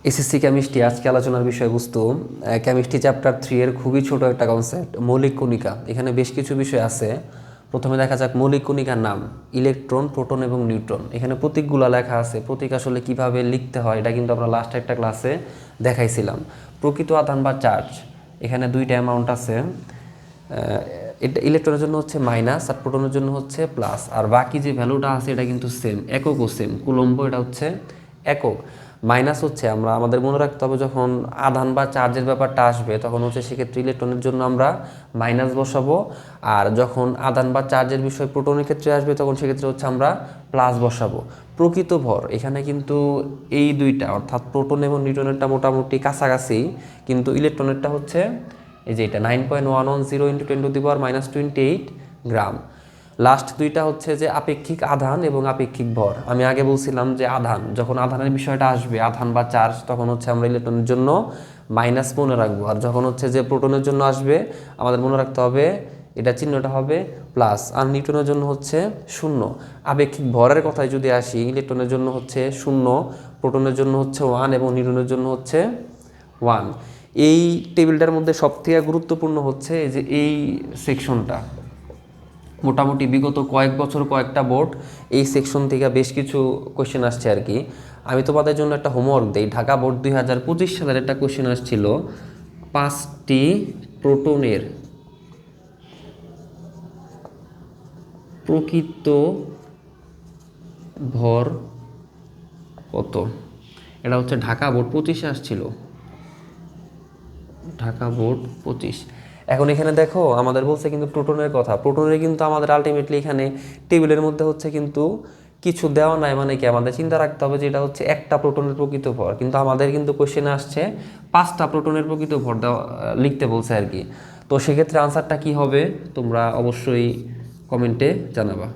SSC chemistry আজকে আলোচনার বিষয়বস্তু কেমিস্ট্রি চ্যাপ্টার 3 এর খুবই ছোট একটা কনসেপ্ট মৌলিক কণিকা। এখানে বেশ কিছু বিষয় আছে। প্রথমে দেখা যাক মৌলিক কণিকার নাম, ইলেকট্রন, প্রোটন এবং নিউট্রন। এখানে প্রতীকগুলো লেখা আছে। প্রতীক আসলে কিভাবে লিখতে হয় এটা কিন্তু আমরা লাস্ট একটা ক্লাসে দেখাইছিলাম। প্রকৃত আধান বা চার্জ, এখানে দুইটা অ্যামাউন্ট আছে। এটা ইলেকট্রনের জন্য হচ্ছে মাইনাস আর প্রোটনের জন্য হচ্ছে প্লাস, আর বাকি যে ভ্যালুটা আছে এটা কিন্তু সেম, এককও সেম। কুলম্ব এটা হচ্ছে একক। মাইনাস হচ্ছে আমরা আমাদের মনে রাখতে হবে যখন আধান বা চার্জের ব্যাপারটা আসবে তখন হচ্ছে সেক্ষেত্রে ইলেকট্রনের জন্য আমরা মাইনাস বসাবো, আর যখন আধান বা চার্জের বিষয় প্রোটনের ক্ষেত্রে আসবে তখন সেক্ষেত্রে হচ্ছে আমরা প্লাস বসাবো। প্রকৃত ভর এখানে কিন্তু এই দুইটা অর্থাৎ প্রোটন এবং নিউট্রনেরটা মোটামুটি কাছাকাছি, কিন্তু ইলেকট্রনেরটা হচ্ছে এই যে এটা 9.110 ইন্টু 10⁻⁻28 গ্রাম। লাস্ট দুইটা হচ্ছে যে আপেক্ষিক আধান এবং আপেক্ষিক ভর। আমি আগে বলছিলাম যে আধান, যখন আধানের বিষয়টা আসবে আধান বা চার্জ তখন হচ্ছে আমরা ইলেকট্রনের জন্য মাইনাস মনে রাখবো, আর যখন হচ্ছে যে প্রোটনের জন্য আসবে আমাদের মনে রাখতে হবে এটা চিহ্নটা হবে প্লাস, আর নিউট্রনের জন্য হচ্ছে শূন্য। আপেক্ষিক ভরের কথায় যদি আসি, ইলেকট্রনের জন্য হচ্ছে শূন্য, প্রোটনের জন্য হচ্ছে 1 এবং নিউট্রনের জন্য হচ্ছে 1। এই টেবিলটার মধ্যে সবথেকে গুরুত্বপূর্ণ হচ্ছে এই যে এই সেকশনটা। মোটামুটি বিগত কয়েক বছর কয়েকটা বোর্ড এই সেকশন থেকে বেশ কিছু কোশ্চেন আসছে আর কি। আমি তোমাদের জন্য একটা হোমওয়ার্ক দিই। ঢাকা বোর্ড 2025 সালের একটা কোশ্চেন আসছিল, 5টি প্রোটনের প্রকৃত ভর কত। এটা হচ্ছে ঢাকা বোর্ড 25-এ আসছিল, ঢাকা বোর্ড 25। এখন এখানে দেখো আমাদের বলছে কিন্তু প্রোটনের কথা। প্রোটনের কিন্তু আমাদের আলটিমেটলি এখানে টেবিলের মধ্যে হচ্ছে কিন্তু কিছু দেওয়া নাই, মানে কি আমাদের চিন্তা রাখতে হবে যে এটা হচ্ছে একটা প্রোটনের প্রকৃত ভর, কিন্তু আমাদের কিন্তু কোশ্চেনে আসছে 5টা প্রোটনের প্রকৃত ভর দেওয়া লিখতে বলছে আর কি। তো সেক্ষেত্রে আনসারটা কি হবে তোমরা অবশ্যই কমেন্টে জানাবা।